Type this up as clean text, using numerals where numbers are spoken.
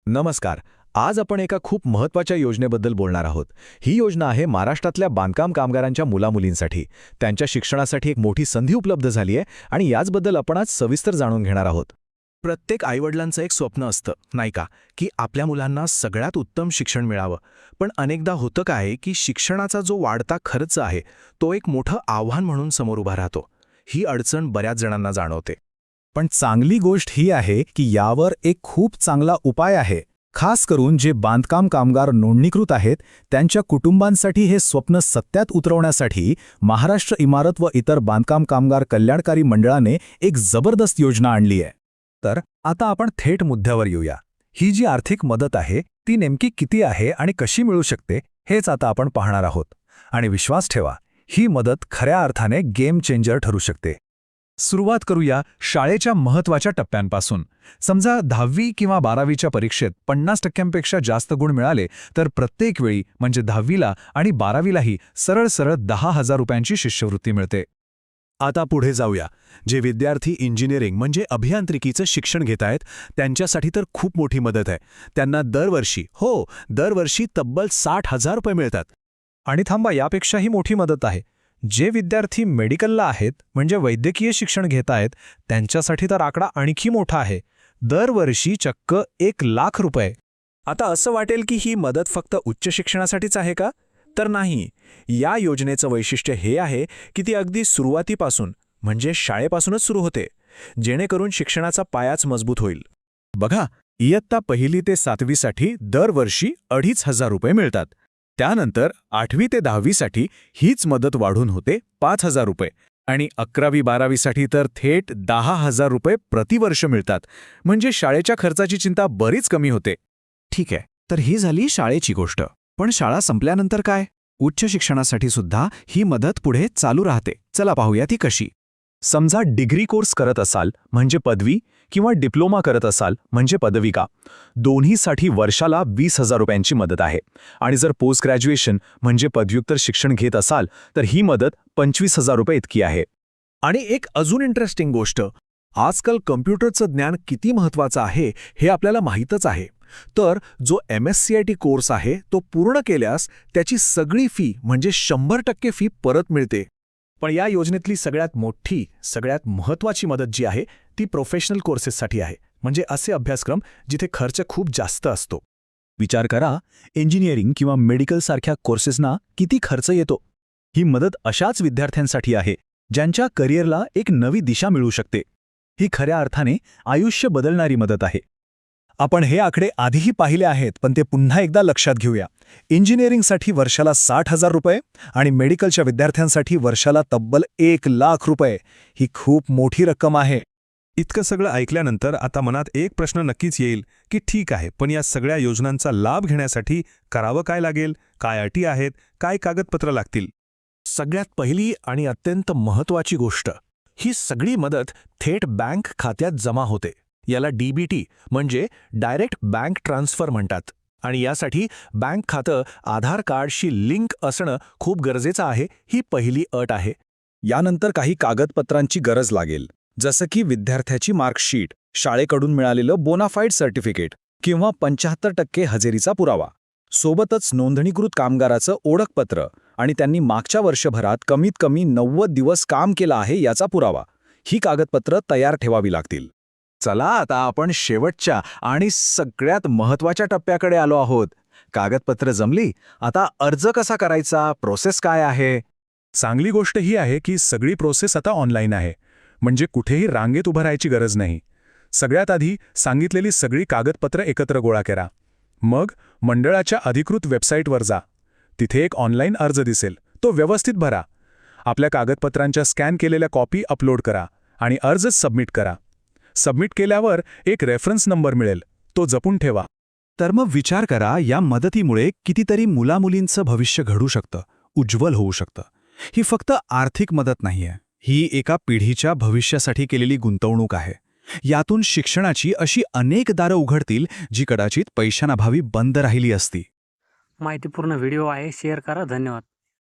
नमस्कार. आज आपण एका खूप महत्त्वाच्या योजनेबद्दल बोलणार आहोत. ही योजना आहे महाराष्ट्रातल्या बांधकाम कामगारांच्या मुलामुलींसाठी. त्यांच्या शिक्षणासाठी एक मोठी संधी उपलब्ध झाली आहे आणि याचबद्दल आपण आज सविस्तर जाणून घेणार आहोत. प्रत्येक आईवडिलांचं एक स्वप्न असतं, नाही का, की आपल्या मुलांना सगळ्यात उत्तम शिक्षण मिळावं. पण अनेकदा होतं काय की शिक्षणाचा जो वाढता खर्च आहे तो एक मोठं आव्हान म्हणून समोर उभा राहतो. ही अडचण बऱ्याच जणांना जाणवते. पण चांगली गोष्ट ही आहे की यावर एक खूप चांगला उपाय आहे. खास करून जे बांधकाम कामगार नोंदणीकृत आहेत त्यांच्या कुटुंबांसाठी हे स्वप्न सत्यात उतरवण्यासाठी महाराष्ट्र इमारत व इतर बांधकाम कामगार कल्याणकारी मंडळाने एक जबरदस्त योजना आणली आहे. तर आता आपण थेट मुद्द्यावर येऊया. ही जी आर्थिक मदत आहे ती नेमकी किती आहे आणि कशी मिळू शकते हेच आता आपण पाहणार आहोत. आणि विश्वास ठेवा, ही मदत खऱ्या अर्थाने गेम चेंजर ठरू शकते. सुरुवात करूया शाळेच्या महत्त्वाच्या टप्प्यांपासून. समजा 10वी किंवा 12वीच्या परीक्षेत 50% जास्त गुण मिळाले तर प्रत्येक वेळी म्हणजे 10वीला आणि 12वीलाही सरळ सरळ 10,000 रुपयांची शिष्यवृत्ती मिळते. आता पुढे जाऊया. जे विद्यार्थी इंजिनिअरिंग म्हणजे अभियांत्रिकीचं शिक्षण घेत आहेत त्यांच्यासाठी तर खूप मोठी मदत आहे. त्यांना दरवर्षी तब्बल 60,000 रुपये मिळतात. आणि थांबा, यापेक्षाही मोठी मदत आहे. जे विद्यार्थी मेडिकलला आहेत म्हणजे वैद्यकीय शिक्षण घेत आहेत त्यांच्यासाठी तर आकडा आणखी मोठा आहे. दरवर्षी चक्क 1,00,000 रुपये. आता असं वाटेल की ही मदत फक्त उच्च शिक्षणासाठीच आहे का? तर नाही. या योजनेचं वैशिष्ट्य हे आहे की ती अगदी सुरुवातीपासून म्हणजे शाळेपासूनच सुरू होते, जेणेकरून शिक्षणाचा पायाच मजबूत होईल. बघा, इयत्ता 1ली ते 7वीसाठी दरवर्षी 2,500 रुपये मिळतात. त्यानंतर 8वी ते 10वीसाठी हीच मदत वाढून होते 5,000 रुपये आणि 11वी-12वीसाठी तर थेट 10,000 रुपये प्रतिवर्ष मिळतात. म्हणजे शाळेच्या खर्चाची चिंता बरीच कमी होते. ठीक आहे, तर ही झाली शाळेची गोष्ट. पण शाळा संपल्यानंतर काय? उच्च शिक्षणासाठी सुद्धा ही मदत पुढे चालू राहते. चला पाहूया ती कशी. समजा डिग्री कोर्स करत असाल म्हणजे पदवी किंवा डिप्लोमा करत असाल म्हणजे पदविका, दोन्हीसाठी वर्षाला 20,000 रुपयांची मदत आहे. आणि जर पोस्ट ग्रॅज्युएशन म्हणजे पदव्युत्तर शिक्षण घेत असाल तर ही मदत 25,000 रुपये इतकी आहे. आणि एक अजून इंटरेस्टिंग गोष्ट, आजकाल कम्प्युटरचं ज्ञान किती महत्त्वाचं आहे हे आपल्याला माहीतच आहे. तर जो MSCIT कोर्स आहे तो पूर्ण केल्यास त्याची सगळी फी म्हणजे 100% फी परत मिळते. पण या योजनेतली सगळ्यात मोठी, सगळ्यात महत्त्वाची मदत जी आहे ती प्रोफेशनल कोर्सेससाठी आहे. म्हणजे असे अभ्यासक्रम जिथे खर्च खूप जास्त असतो. विचार करा, इंजिनिअरिंग किंवा मेडिकलसारख्या कोर्सेसना किती खर्च येतो. ही मदत अशाच विद्यार्थ्यांसाठी आहे ज्यांच्या करिअरला एक नवी दिशा मिळू शकते. ही खऱ्या अर्थाने आयुष्य बदलणारी मदत आहे. आपण हे आकडे आधीही पाहिले आहेत, पण ते पुन्हा एकदा लक्षात घेऊया. इंजिनिअरिंगसाठी वर्षाला 60,000 रुपये आणि मेडिकलच्या विद्यार्थ्यांसाठी वर्षाला तब्बल 1,00,000 रुपये. ही खूप मोठी रक्कम आहे. इतकं सगळं ऐकल्यानंतर आता मनात एक प्रश्न नक्कीच येईल की ठीक आहे, पण या सगळ्या योजनांचा लाभ घेण्यासाठी करावं काय लागेल? काय अटी आहेत? काय कागदपत्र लागतील? सगळ्यात पहिली आणि अत्यंत महत्त्वाची गोष्ट, ही सगळी मदत थेट बँक खात्यात जमा होते. याला DBT म्हणजे डायरेक्ट बँक ट्रान्सफर म्हणतात. आणि यासाठी बँक खातं आधार कार्डशी लिंक असणं खूप गरजेचं आहे. ही पहिली अट आहे. यानंतर काही कागदपत्रांची गरज लागेल, जसं की विद्यार्थ्याची मार्कशीट, शाळेकडून मिळालेलं बोनाफाईड सर्टिफिकेट किंवा 75% हजेरीचा पुरावा. सोबतच नोंदणीकृत कामगाराचं ओळखपत्र आणि त्यांनी मागच्या वर्षभरात कमीत कमी 90 दिवस काम केलं आहे याचा पुरावा. ही कागदपत्र तयार ठेवावी लागतील. चला, आता आपण शेवटच्या आणि सगळ्यात महत्त्वाच्या टप्प्याकडे आलो आहोत. कागदपत्र जमली, आता अर्ज कसा करायचा, प्रोसेस काय आहे? चांगली गोष्ट ही आहे की सगळी प्रोसेस आता ऑनलाईन आहे. म्हणजे कुठेही रांगेत उभं राहायची गरज नाही. सगळ्यात आधी सांगितलेली सगळी कागदपत्र एकत्र गोळा करा. मग मंडळाच्या अधिकृत वेबसाईटवर जा. तिथे एक ऑनलाईन अर्ज दिसेल, तो व्यवस्थित भरा. आपल्या कागदपत्रांच्या स्कॅन केलेल्या कॉपी अपलोड करा आणि अर्ज सबमिट करा. सबमिट केल्यावर एक रेफरन्स नंबर मिळेल, तो जपून ठेवा. तर मग विचार करा, या मदतीमुळे कितीतरी मुलामुलींचं भविष्य घडू शकतं, उज्ज्वल होऊ शकतं. ही फक्त आर्थिक मदत नाहीये, ही एका पिढीच्या भविष्यासाठी केलेली गुंतवणूक आहे. यातून शिक्षणाची अशी अनेक दारं उघडतील जी कदाचित पैशांअभावी बंद राहिली असती. माहितीपूर्ण व्हिडिओ आहे, शेअर करा. धन्यवाद.